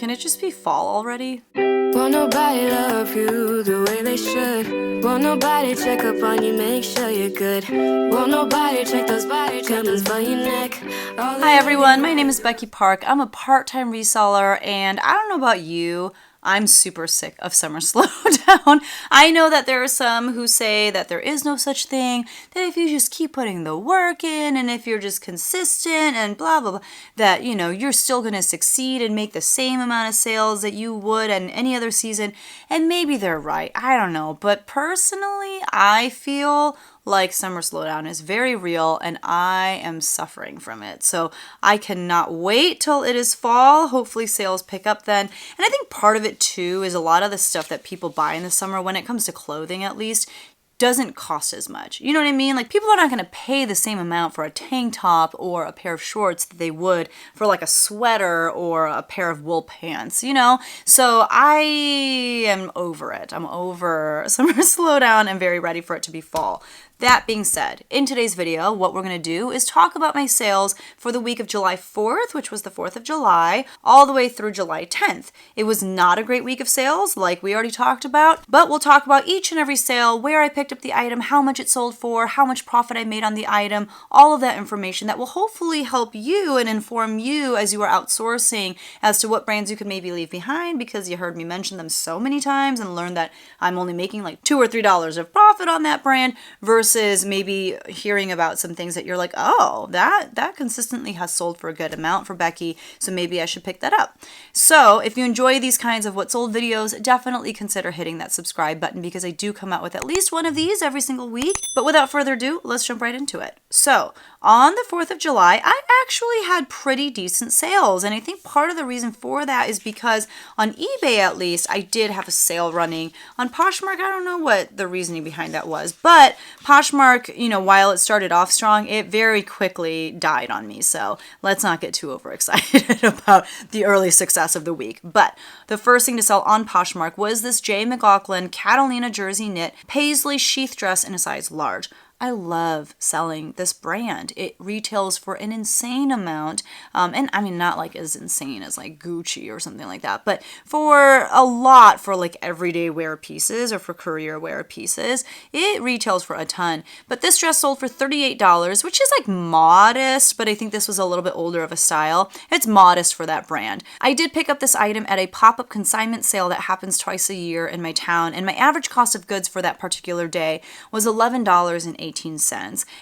Can it just be fall already? Won't nobody love you the way they should. Won't nobody check up on you, make sure you're good. Won't nobody check those body treatments for your neck. Hi everyone, my name is Becky Park. I'm a part-time reseller, and I don't know about you, I'm super sick of summer slowdown. I know that there are some who say that there is no such thing, that if you just keep putting the work in and if you're just consistent and blah, blah, blah, that, you're still going to succeed and make the same amount of sales that you would in any other season. And maybe they're right. I don't know. But personally, I feel like summer slowdown is very real and I am suffering from it. So I cannot wait till it is fall. Hopefully sales pick up then. And I think part of it too is a lot of the stuff that people buy in the summer, when it comes to clothing at least, doesn't cost as much. You know what I mean? Like, people are not going to pay the same amount for a tank top or a pair of shorts that they would for like a sweater or a pair of wool pants, So I am over it. I'm over summer slowdown and very ready for it to be fall. That being said, in today's video, what we're going to do is talk about my sales for the week of July 4th, which was the 4th of July, all the way through July 10th. It was not a great week of sales, like we already talked about, but we'll talk about each and every sale, where I picked up the item, how much it sold for, how much profit I made on the item, all of that information that will hopefully help you and inform you as you are outsourcing as to what brands you could maybe leave behind, because you heard me mention them so many times and learned that I'm only making like $2 or $3 of profit on that brand versus maybe hearing about some things that you're like, oh, that consistently has sold for a good amount for Becky, so maybe I should pick that up. So if you enjoy these kinds of what sold videos, definitely consider hitting that subscribe button, because I do come out with at least one of these every single week. But without further ado, let's jump right into it. So on the 4th of July, I actually had pretty decent sales. And I think part of the reason for that is because on eBay, at least, I did have a sale running. On Poshmark, I don't know what the reasoning behind that was, but Poshmark, while it started off strong, it very quickly died on me. So let's not get too overexcited about the early success of the week. But the first thing to sell on Poshmark was this J. McLaughlin Catalina jersey knit paisley sheath dress in a size large. I love selling this brand. It retails for an insane amount. And I mean, not like as insane as like Gucci or something like that, but for a lot for like everyday wear pieces or for career wear pieces, it retails for a ton. But this dress sold for $38, which is like modest, but I think this was a little bit older of a style. It's modest for that brand. I did pick up this item at a pop-up consignment sale that happens twice a year in my town, and my average cost of goods for that particular day was $11.18.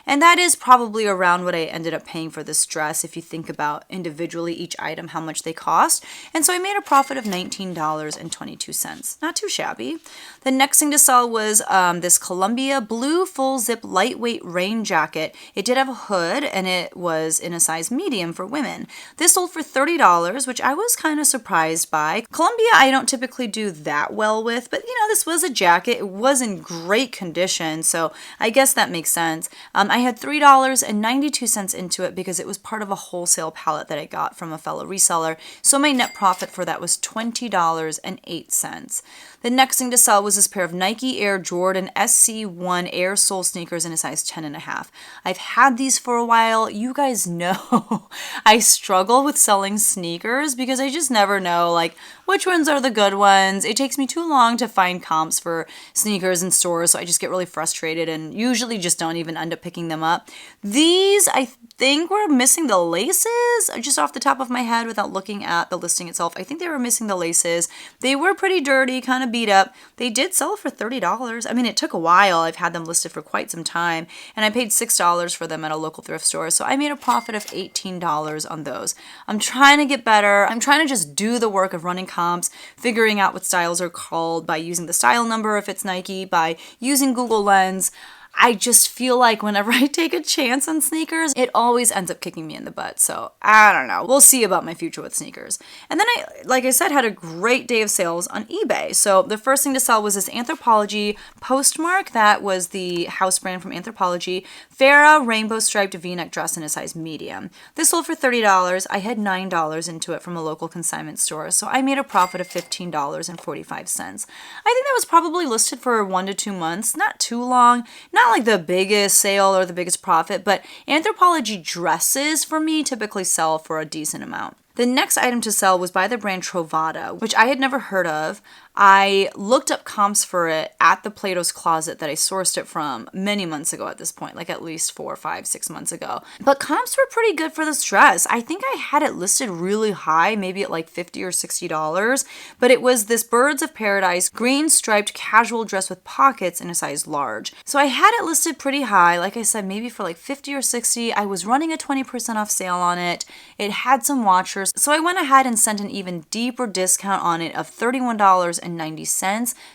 And that is probably around what I ended up paying for this dress if you think about individually each item, how much they cost. And so I made a profit of $19.22. Not too shabby. The next thing to sell was this Columbia blue full zip lightweight rain jacket. It did have a hood and it was in a size medium for women. This sold for $30, which I was kind of surprised by. Columbia I don't typically do that well with, but this was a jacket. It was in great condition, so I guess that makes sense. I had $3.92 into it because it was part of a wholesale pallet that I got from a fellow reseller. So my net profit for that was $20.08. The next thing to sell was this pair of Nike Air Jordan SC1 Air Sole sneakers in a size 10.5. I've had these for a while. You guys know I struggle with selling sneakers because I just never know like which ones are the good ones. It takes me too long to find comps for sneakers in stores, so I just get really frustrated and usually just don't even end up picking them up. These, I think, were missing the laces, just off the top of my head without looking at the listing itself. I think they were missing the laces. They were pretty dirty, kind of beat up. They did sell for $30. I mean, it took a while. I've had them listed for quite some time, and I paid $6 for them at a local thrift store, so I made a profit of $18 on those. I'm trying to get better. I'm trying to just do the work of running comps, figuring out what styles are called by using the style number if it's Nike, by using Google Lens. I just feel like whenever I take a chance on sneakers, it always ends up kicking me in the butt. So I don't know. We'll see about my future with sneakers. And then I, like I said, had a great day of sales on eBay. So the first thing to sell was this Anthropologie Postmark. That was the house brand from Anthropologie. Farrah rainbow striped v-neck dress in a size medium. This sold for $30. I had $9 into it from a local consignment store. So I made a profit of $15.45. I think that was probably listed for 1 to 2 months. Not too long. Not like the biggest sale or the biggest profit, but Anthropologie dresses for me typically sell for a decent amount. The next item to sell was by the brand Trovata, which I had never heard of. I looked up comps for it at the Plato's Closet that I sourced it from many months ago at this point, like at least 4, 5, 6 months ago. But comps were pretty good for this dress. I think I had it listed really high, maybe at like $50 or $60, but it was this Birds of Paradise green striped casual dress with pockets in a size large. So I had it listed pretty high, like I said, maybe for like 50 or 60. I was running a 20% off sale on it. It had some watchers, so I went ahead and sent an even deeper discount on it of $31.90.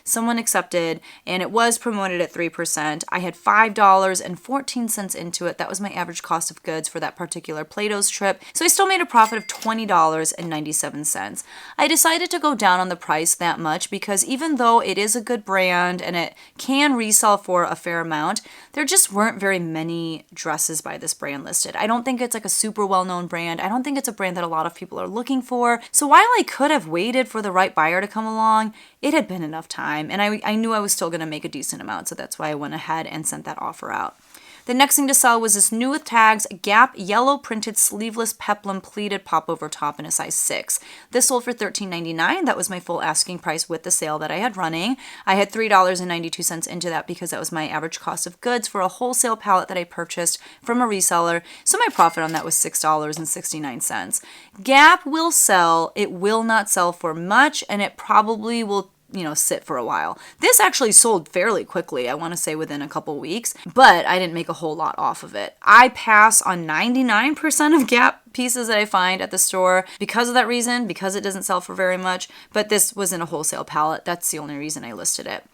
Someone accepted, and it was promoted at 3%. I had $5.14 into it. That was my average cost of goods for that particular Plato's trip. So I still made a profit of $20.97. I decided to go down on the price that much because even though it is a good brand and it can resell for a fair amount, there just weren't very many dresses by this brand listed. I don't think it's like a super well-known brand. I don't think it's a brand that a lot of people are looking for. So while I could have waited for the right buyer to come along, it had been enough time, and I knew I was still going to make a decent amount, so that's why I went ahead and sent that offer out. The next thing to sell was this new with tags Gap yellow printed sleeveless peplum pleated popover top in a size 6. This sold for $13.99. That was my full asking price with the sale that I had running. I had $3.92 into that because that was my average cost of goods for a wholesale pallet that I purchased from a reseller. So my profit on that was $6.69. Gap will sell. It will not sell for much, and it probably will sit for a while. This actually sold fairly quickly, I want to say within a couple weeks, but I didn't make a whole lot off of it. I pass on 99% of Gap pieces that I find at the store because of that reason, because it doesn't sell for very much, but this was in a wholesale pallet. That's the only reason I listed it.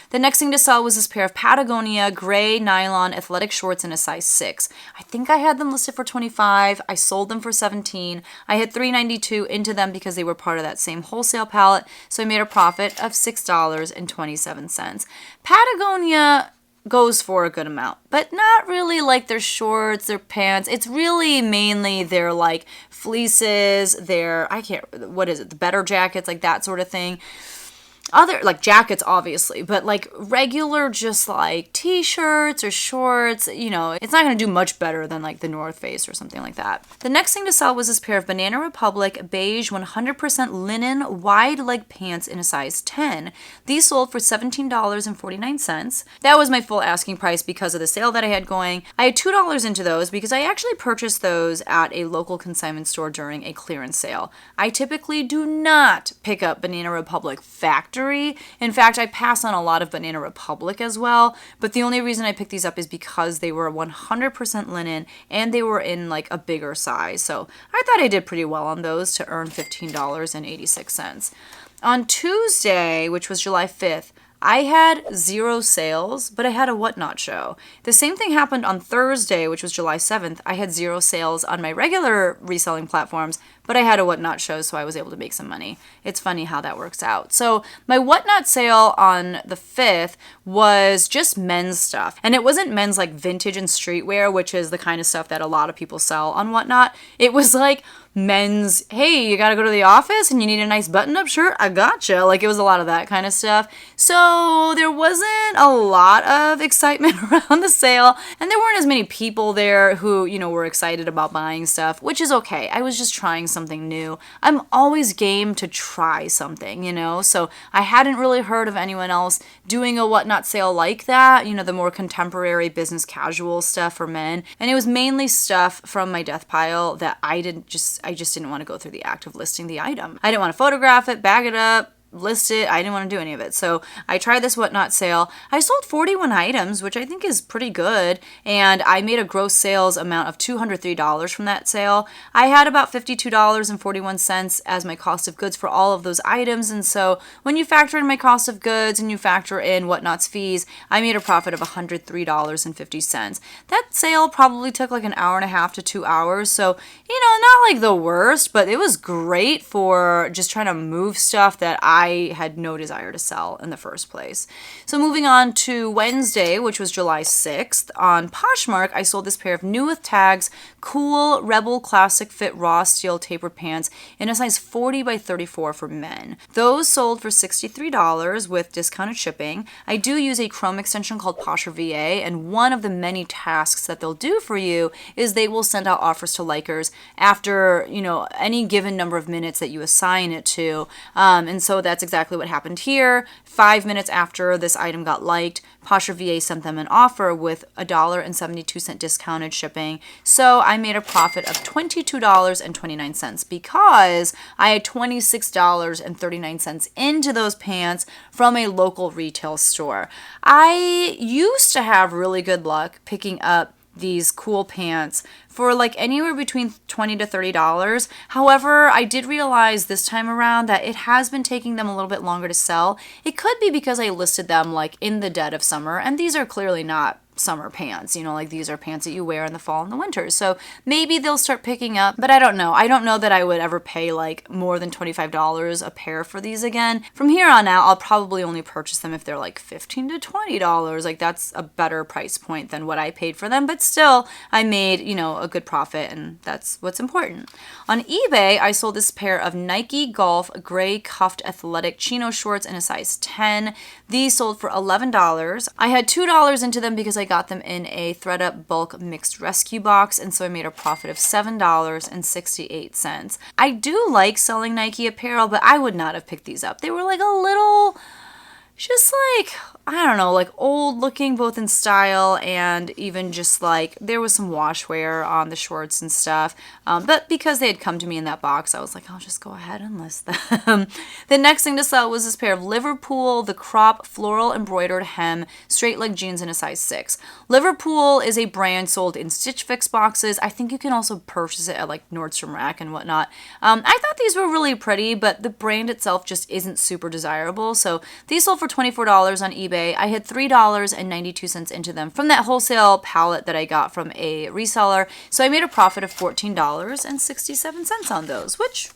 The next thing to sell was this pair of Patagonia gray nylon athletic shorts in a size 6. I think I had them listed for $25. I sold them for $17. I had $3.92 into them because they were part of that same wholesale pallet, so I made a profit of $6.27. Patagonia goes for a good amount, but not really like their shorts, their pants. It's really mainly their like fleeces, the better jackets, like that sort of thing. Other like jackets obviously, but like regular just like t-shirts or shorts, it's not going to do much better than like the North Face or something like that. The next thing to sell was this pair of Banana Republic beige 100% linen wide leg pants in a size 10. These sold for $17.49. That was my full asking price because of the sale that I had going. I had $2 into those because I actually purchased those at a local consignment store during a clearance sale. I typically do not pick up Banana Republic factory. In fact, I pass on a lot of Banana Republic as well, but the only reason I picked these up is because they were 100% linen and they were in like a bigger size. So I thought I did pretty well on those to earn $15.86. On Tuesday, which was July 5th, I had 0 sales, but I had a whatnot show. The same thing happened on Thursday, which was July 7th. I had 0 sales on my regular reselling platforms, but I had a whatnot show, so I was able to make some money. It's funny how that works out. So my whatnot sale on the 5th was just men's stuff. And it wasn't men's like vintage and streetwear, which is the kind of stuff that a lot of people sell on whatnot. It was like men's, hey, you gotta go to the office and you need a nice button-up shirt? I gotcha. Like it was a lot of that kind of stuff. So there wasn't a lot of excitement around the sale, and there weren't as many people there who, were excited about buying stuff, which is okay. I was just trying something new. I'm always game to try something, so I hadn't really heard of anyone else doing a whatnot sale like that, the more contemporary business casual stuff for men. And it was mainly stuff from my death pile that I just didn't want to go through the act of listing the item. I didn't want to photograph it, bag it up, list it. I didn't want to do any of it. So I tried this whatnot sale. I sold 41 items, which I think is pretty good. And I made a gross sales amount of $203 from that sale. I had about $52.41 as my cost of goods for all of those items. And so when you factor in my cost of goods and you factor in whatnot's fees, I made a profit of $103.50. That sale probably took like an hour and a half to 2 hours. So, not like the worst, but it was great for just trying to move stuff that I I had no desire to sell in the first place. So moving on to Wednesday, which was July 6th, on Poshmark, I sold this pair of new with tags, cool Rebel Classic Fit raw steel tapered pants in a size 40 by 34 for men. Those sold for $63 with discounted shipping. I do use a Chrome extension called Posher VA, and one of the many tasks that they'll do for you is they will send out offers to likers after, any given number of minutes that you assign it to. And so that's exactly what happened here. 5 minutes after this item got liked, Posher VA sent them an offer with $1.72 discounted shipping. So I made a profit of $22.29 because I had $26.39 into those pants from a local retail store. I used to have really good luck picking up these cool pants for like anywhere between $20 to $30. However, I did realize this time around that it has been taking them a little bit longer to sell. It could be because I listed them like in the dead of summer, and these are clearly not summer pants, like these are pants that you wear in the fall and the winter. So maybe they'll start picking up, but I don't know. I don't know that I would ever pay like more than $25 a pair for these again. From here on out, I'll probably only purchase them if they're like $15 to $20. Like that's a better price point than what I paid for them, but still I made, a good profit, and that's what's important. On eBay, I sold this pair of Nike Golf gray cuffed athletic chino shorts in a size 10. These sold for $11. I had $2 into them because I got them in a ThredUp bulk mixed rescue box, and so I made a profit of $7.68. I do like selling Nike apparel, but I would not have picked these up. They were like a little, just like, I don't know, like old looking, both in style and even just like there was some wash wear on the shorts and stuff. But because they had come to me in that box, I was like, I'll just go ahead and list them. The next thing to sell was this pair of Liverpool, the crop floral embroidered hem straight leg jeans in a size 6. Liverpool is a brand sold in Stitch Fix boxes. I think you can also purchase it at like Nordstrom Rack and whatnot. I thought these were really pretty, but the brand itself just isn't super desirable. So these sold for $24 on eBay. I had $3.92 into them from that wholesale pallet that I got from a reseller. So I made a profit of $14.67 on those, which,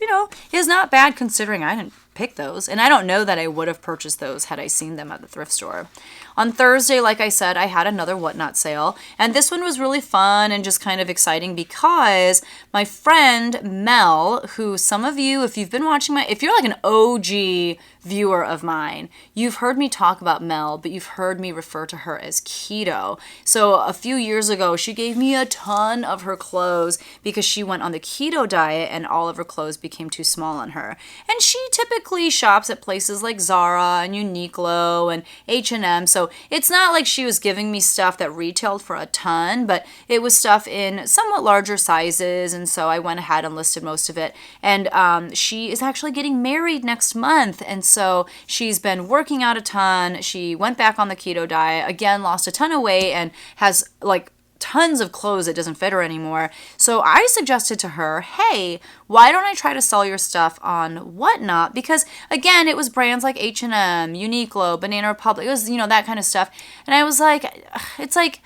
is not bad considering I didn't pick those. And I don't know that I would have purchased those had I seen them at the thrift store. On Thursday, like I said, I had another Whatnot sale, and this one was really fun and just kind of exciting because my friend Mel, who some of you, if you've been watching if you're like an OG viewer of mine, you've heard me talk about Mel, but you've heard me refer to her as Keto. So a few years ago, she gave me a ton of her clothes because she went on the keto diet and all of her clothes became too small on her. And she typically shops at places like Zara and Uniqlo and H&M, so it's not like she was giving me stuff that retailed for a ton, but it was stuff in somewhat larger sizes, and so I went ahead and listed most of it. And she is actually getting married next month, and so she's been working out a ton. She went back on the keto diet, again lost a ton of weight, and has like tons of clothes that doesn't fit her anymore. So I suggested to her, hey, why don't I try to sell your stuff on Whatnot? Because again, it was brands like H&M, Uniqlo, Banana Republic, it was, that kind of stuff. And I was like, it's like,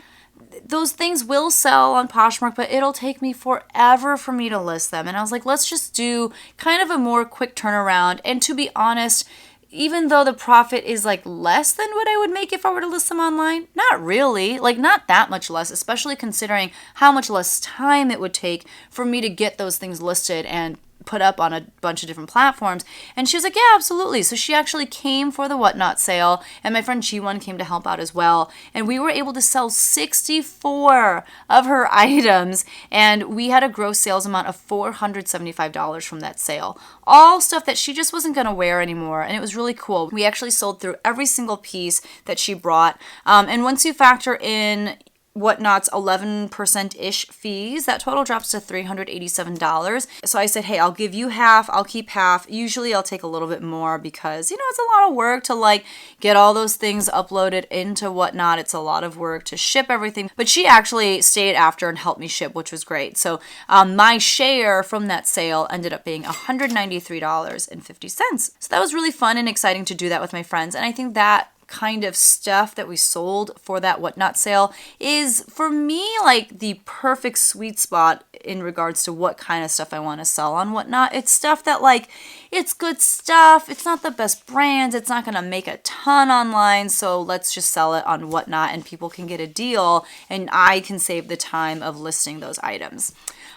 those things will sell on Poshmark, but it'll take me forever for me to list them. And I was like, let's just do kind of a more quick turnaround. And to be honest, even though the profit is like less than what I would make if I were to list them online, not really, like not that much less, especially considering how much less time it would take for me to get those things listed and put up on a bunch of different platforms. And she was like, yeah, absolutely. So she actually came for the Whatnot sale, and my friend G1 came to help out as well. And we were able to sell 64 of her items, and we had a gross sales amount of $475 from that sale. All stuff that she just wasn't going to wear anymore, and it was really cool. We actually sold through every single piece that she brought. And once you factor in Whatnot's 11%-ish fees, that total drops to $387. So I said, hey, I'll give you half, I'll keep half. Usually I'll take a little bit more because, it's a lot of work to like get all those things uploaded into Whatnot. It's a lot of work to ship everything. But she actually stayed after and helped me ship, which was great. So my share from that sale ended up being $193.50. So that was really fun and exciting to do that with my friends. And I think that kind of stuff that we sold for that whatnot sale is, for me, like the perfect sweet spot in regards to what kind of stuff I want to sell on whatnot. It's stuff that, like, it's good stuff. It's not the best brands. It's not going to make a ton online. So let's just sell it on whatnot and people can get a deal and I can save the time of listing those items.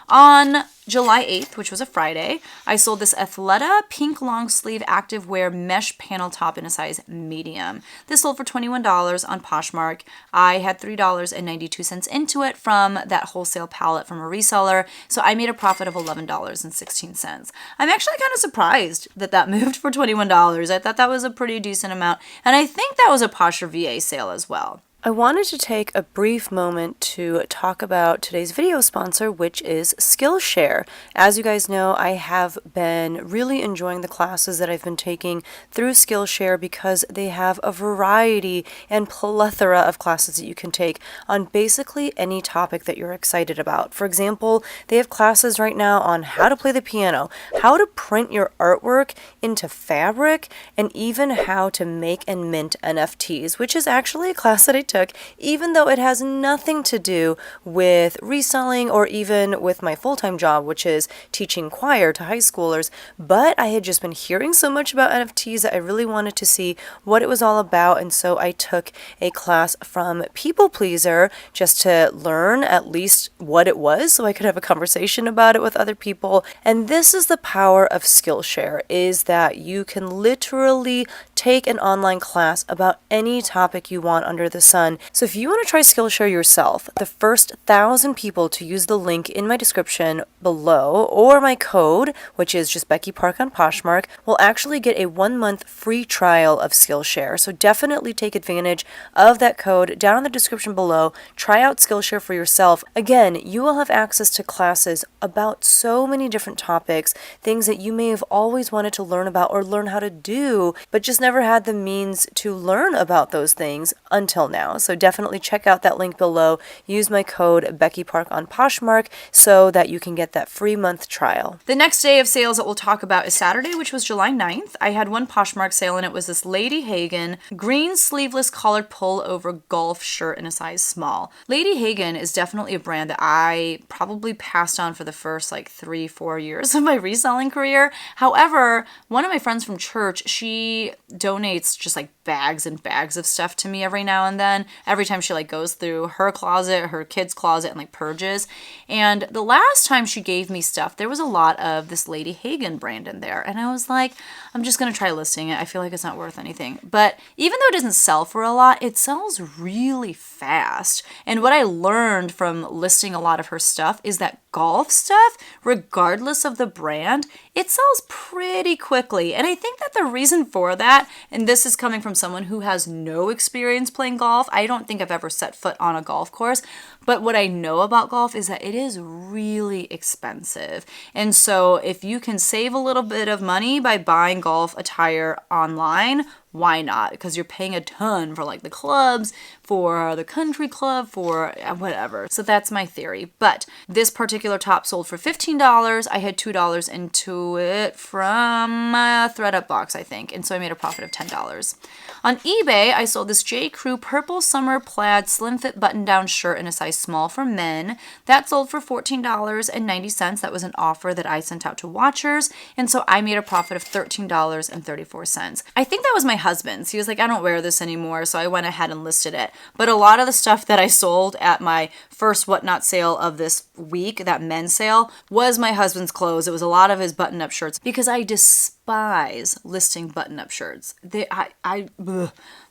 On July 8th, which was a Friday, I sold this Athleta pink long sleeve activewear mesh panel top in a size medium. This sold for $21 on Poshmark. I had $3.92 into it from that wholesale pallet from a reseller, so I made a profit of $11.16. I'm actually kind of surprised that that moved for $21. I thought that was a pretty decent amount, and I think that was a Posher VA sale as well. I wanted to take a brief moment to talk about today's video sponsor, which is Skillshare. As you guys know, I have been really enjoying the classes that I've been taking through Skillshare because they have a variety and plethora of classes that you can take on basically any topic that you're excited about. For example, they have classes right now on how to play the piano, how to print your artwork into fabric, and even how to make and mint NFTs, which is actually a class that I took, even though it has nothing to do with reselling or even with my full-time job, which is teaching choir to high schoolers. But I had just been hearing so much about NFTs that I really wanted to see what it was all about, and so I took a class from People Pleaser just to learn at least what it was so I could have a conversation about it with other people. And this is the power of Skillshare, is that you can literally take an online class about any topic you want under the sun. So if you want to try Skillshare yourself, the first 1,000 people to use the link in my description below or my code, which is just Becky Park on Poshmark, will actually get a 1-month free trial of Skillshare. So definitely take advantage of that code down in the description below. Try out Skillshare for yourself. Again, you will have access to classes about so many different topics, things that you may have always wanted to learn about or learn how to do, but just never had the means to learn about those things until now. So definitely check out that link below. Use my code Becky Park on Poshmark so that you can get that free month trial. The next day of sales that we'll talk about is Saturday, which was July 9th. I had one Poshmark sale and it was this Lady Hagen green sleeveless collared pullover golf shirt in a size small. Lady Hagen is definitely a brand that I probably passed on for the first like 3-4 years of my reselling career. However, one of my friends from church, she donates just like bags and bags of stuff to me every now and then. Every time she like goes through her closet, her kids' closet, and like purges. And the last time she gave me stuff, there was a lot of this Lady Hagen brand in there. And I was like, I'm just gonna try listing it. I feel like it's not worth anything. But even though it doesn't sell for a lot, it sells really fast. And what I learned from listing a lot of her stuff is that golf stuff, regardless of the brand, it sells pretty quickly. And I think that the reason for that, and this is coming from someone who has no experience playing golf, I don't think I've ever set foot on a golf course, but what I know about golf is that it is really expensive. And so if you can save a little bit of money by buying golf attire online, why not? Because you're paying a ton for like the clubs, for the country club, for whatever. So that's my theory. But this particular top sold for $15. I had $2 into it from a ThreadUp box, I think. And so I made a profit of $10. On eBay, I sold this J. Crew purple summer plaid slim fit button down shirt in a size small for men. That sold for $14.90. That was an offer that I sent out to watchers. And so I made a profit of $13.34. I think that was my husband's. He was like, I don't wear this anymore, so I went ahead and listed it. But a lot of the stuff that I sold at my first whatnot sale of this week, that men's sale, was my husband's clothes. It was a lot of his button-up shirts because I despise listing button-up shirts.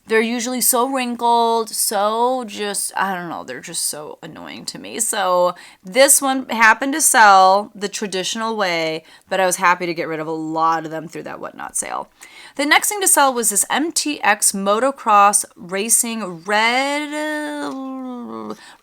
They're usually so wrinkled, so just, I don't know, they're just so annoying to me. So this one happened to sell the traditional way, but I was happy to get rid of a lot of them through that whatnot sale. The next thing to sell was this MTX motocross racing red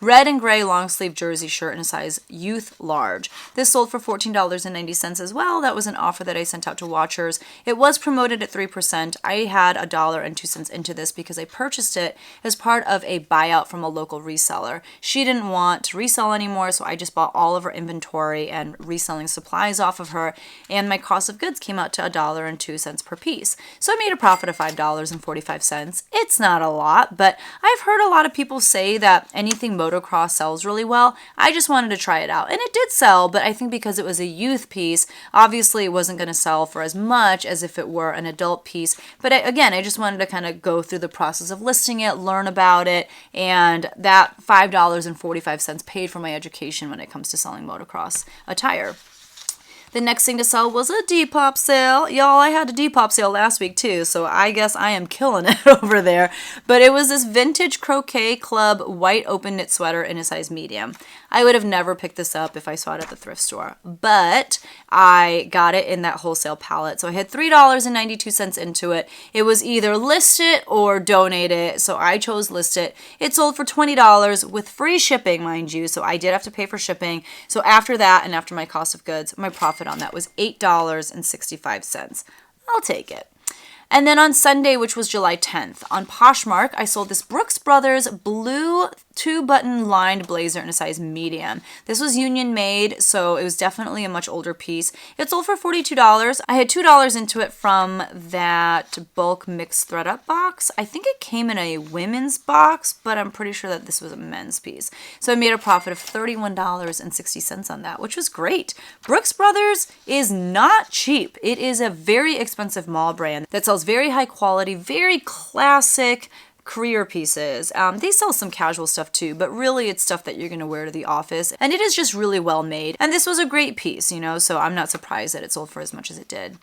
red and gray long sleeve jersey shirt in a size youth large. This sold for $14.90 as well. That was an offer that I sent out to watchers. It was promoted at 3%. I had $1.02 into this because I purchased it as part of a buyout from a local reseller. She didn't want to resell anymore, so I just bought all of her inventory and reselling supplies off of her, and my cost of goods came out to $1.02 per piece. So I made a profit of $5.45. It's not a lot, but I've heard a lot of people say that anything motocross sells really well. I just wanted to try it out, and it did sell, but I think because it was a youth piece, obviously it wasn't going to sell for as much as if it were an adult piece. But again, I just wanted to kind of go through the process of listing it, learn about it, and that $5.45 paid for my education when it comes to selling motocross attire. The next thing to sell was a Depop sale. Y'all, I had a Depop sale last week too, so I guess I am killing it over there. But it was this vintage Croquet Club white open knit sweater in a size medium. I would have never picked this up if I saw it at the thrift store, but I got it in that wholesale pallet. So I had $3.92 into it. It was either list it or donate it, so I chose list it. It sold for $20 with free shipping, mind you, so I did have to pay for shipping. So after that and after my cost of goods, my profit on that was $8.65. I'll take it. And then on Sunday, which was July 10th, on Poshmark, I sold this Brooks Brothers blue 2-button lined blazer in a size medium. This was union made, so it was definitely a much older piece. It sold for $42. I had $2 into it from that bulk mixed thread up box. I think it came in a women's box, but I'm pretty sure that this was a men's piece. So I made a profit of $31.60 on that, which was great. Brooks Brothers is not cheap. It is a very expensive mall brand that sells very high quality, very classic career pieces. They sell some casual stuff too, but really it's stuff that you're going to wear to the office, and it is just really well made. And this was a great piece, so I'm not surprised that it sold for as much as it did.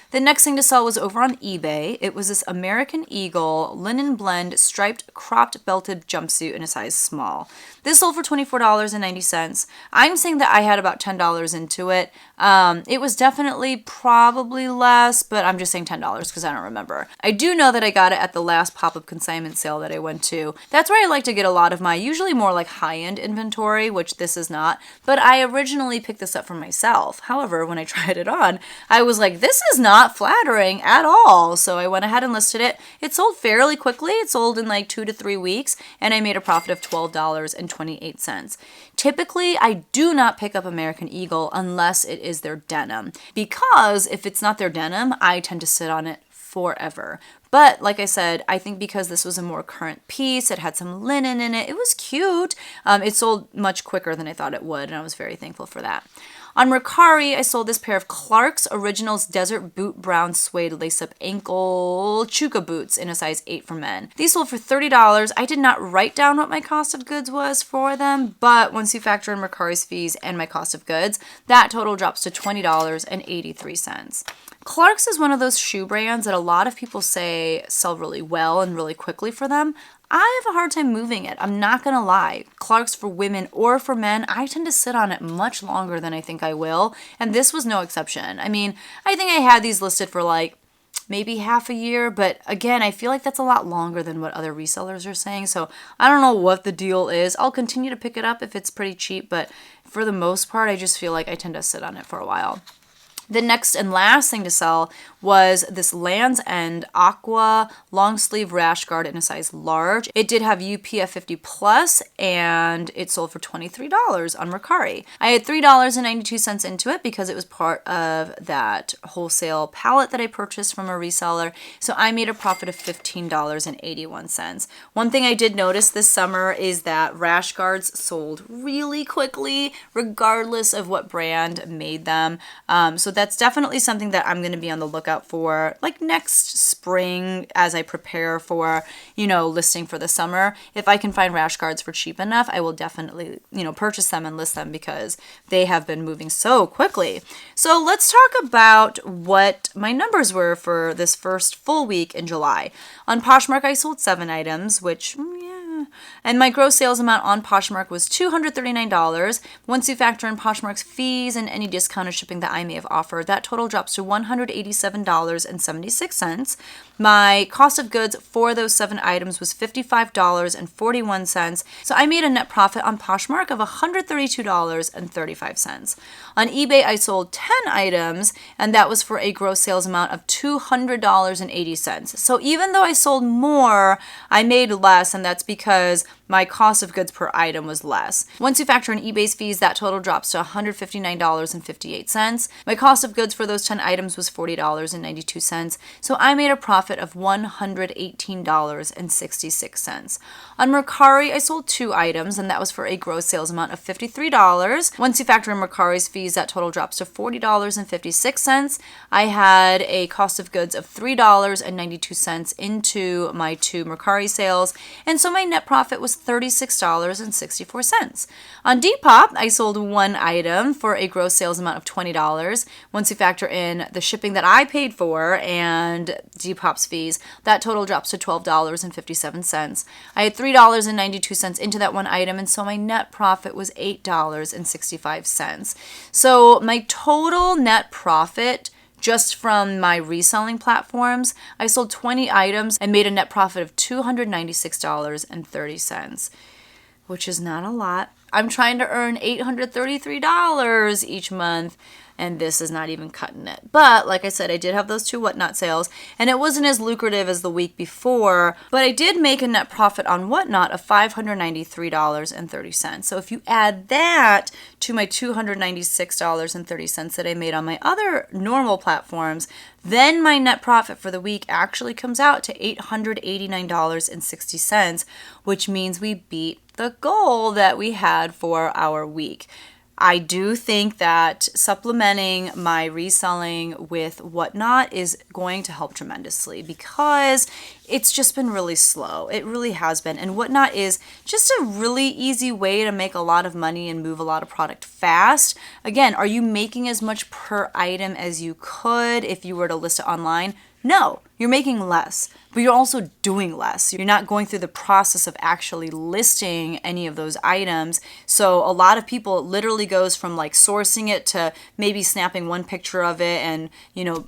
The next thing to sell was over on eBay. It was this American Eagle linen blend striped cropped belted jumpsuit in a size small. This sold for $24.90. I'm saying that I had about $10 into it. It was definitely probably less, but I'm just saying $10 because I don't remember. I do know that I got it at the last pop-up consignment sale that I went to. That's where I like to get a lot of my usually more like high-end inventory, which this is not, but I originally picked this up for myself. However, when I tried it on, I was like, this is not flattering at all. So I went ahead and listed it. It sold fairly quickly. It sold in like 2 to 3 weeks, and I made a profit of $12.28. Typically, I do not pick up American Eagle unless it is their denim, because if it's not their denim, I tend to sit on it forever. But like I said, I think because this was a more current piece, it had some linen in it, it was cute. It sold much quicker than I thought it would, and I was very thankful for that. On Mercari, I sold this pair of Clark's Originals Desert Boot Brown Suede Lace-Up Ankle Chuka boots in a size 8 for men. These sold for $30. I did not write down what my cost of goods was for them, but once you factor in Mercari's fees and my cost of goods, that total drops to $20.83. Clark's is one of those shoe brands that a lot of people say sell really well and really quickly for them. I have a hard time moving it. I'm not going to lie. Clark's for women or for men, I tend to sit on it much longer than I think I will. And this was no exception. I mean, I think I had these listed for like maybe half a year. But again, I feel like that's a lot longer than what other resellers are saying. So I don't know what the deal is. I'll continue to pick it up if it's pretty cheap. But for the most part, I just feel like I tend to sit on it for a while. The next and last thing to sell was this Land's End Aqua long sleeve rash guard in a size large. It did have UPF 50 plus, and it sold for $23 on Mercari. I had $3.92 into it because it was part of that wholesale pallet that I purchased from a reseller. So I made a profit of $15.81. One thing I did notice this summer is that rash guards sold really quickly, regardless of what brand made them. So that's definitely something that I'm going to be on the lookout for like next spring as I prepare for, listing for the summer. If I can find rash guards for cheap enough, I will definitely, purchase them and list them because they have been moving so quickly. So let's talk about what my numbers were for this first full week in July. On Poshmark, I sold 7 items, which And my gross sales amount on Poshmark was $239. Once you factor in Poshmark's fees and any discounted shipping that I may have offered, that total drops to $187.76. My cost of goods for those 7 items was $55.41. So I made a net profit on Poshmark of $132.35. On eBay, I sold 10 items, and that was for a gross sales amount of $200.80. So even though I sold more, I made less, and that's because my cost of goods per item was less. Once you factor in eBay's fees, that total drops to $159.58. My cost of goods for those 10 items was $40.92. So I made a profit of $118.66. On Mercari, I sold 2 items, and that was for a gross sales amount of $53. Once you factor in Mercari's fees, that total drops to $40.56. I had a cost of goods of $3.92 into my 2 Mercari sales, and so my net profit was $36.64. On Depop, I sold 1 item for a gross sales amount of $20. Once you factor in the shipping that I paid for and Depop's fees, that total drops to $12.57. I had $3.92 into that 1 item, and so my net profit was $8.65. So my total net profit just from my reselling platforms, I sold 20 items and made a net profit of $296.30, which is not a lot. I'm trying to earn $833 each month, and this is not even cutting it. But like I said, I did have those 2 Whatnot sales, and it wasn't as lucrative as the week before, but I did make a net profit on Whatnot of $593.30. So if you add that to my $296.30 that I made on my other normal platforms, then my net profit for the week actually comes out to $889.60, which means we beat the goal that we had for our week. I do think that supplementing my reselling with Whatnot is going to help tremendously because it's just been really slow. It really has been. And Whatnot is just a really easy way to make a lot of money and move a lot of product fast. Again, are you making as much per item as you could if you were to list it online? No, you're making less, but you're also doing less. You're not going through the process of actually listing any of those items. So a lot of people, it literally goes from like sourcing it to maybe snapping one picture of it and,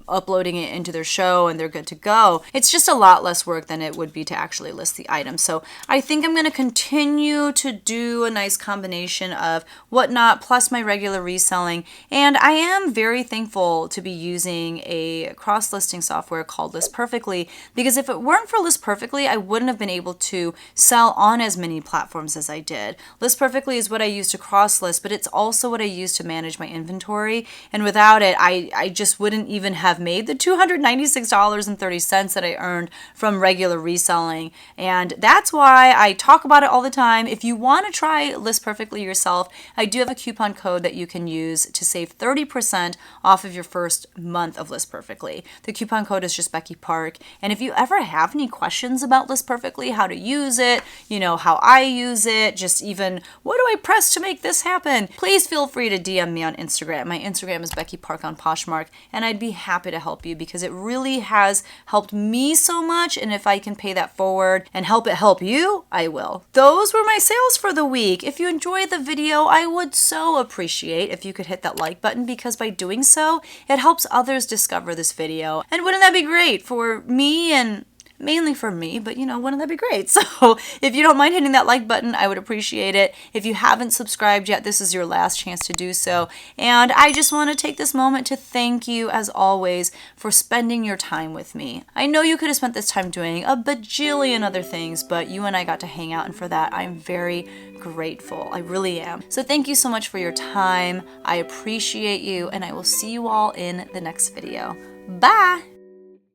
uploading it into their show and they're good to go. It's just a lot less work than it would be to actually list the item. So I think I'm going to continue to do a nice combination of Whatnot plus my regular reselling. And I am very thankful to be using a cross-listing software called List Perfectly, because if it weren't for List Perfectly, I wouldn't have been able to sell on as many platforms as I did. List Perfectly is what I use to cross-list, but it's also what I use to manage my inventory. And without it, I just wouldn't even have made the $296.30 that I earned from regular reselling. And that's why I talk about it all the time. If you want to try List Perfectly yourself, I do have a coupon code that you can use to save 30% off of your first month of List Perfectly. The coupon code is just Becky Park. And if you ever have any questions about List Perfectly, how to use it, how I use it, just even what do I press to make this happen, please feel free to DM me on Instagram. My Instagram is Becky Park on Poshmark, and I'd be happy to help you because it really has helped me so much. And if I can pay that forward and help it help you, I will. Those were my sales for the week. If you enjoyed the video, I would so appreciate if you could hit that like button, because by doing so, it helps others discover this video. And wouldn't that be great for me, and mainly for me, but wouldn't that be great? So if you don't mind hitting that like button, I would appreciate it. If you haven't subscribed yet, this is your last chance to do so. And I just want to take this moment to thank you, as always, for spending your time with me. I know you could have spent this time doing a bajillion other things, but you and I got to hang out, and for that, I'm very grateful. I really am. So thank you so much for your time. I appreciate you, and I will see you all in the next video. Bye!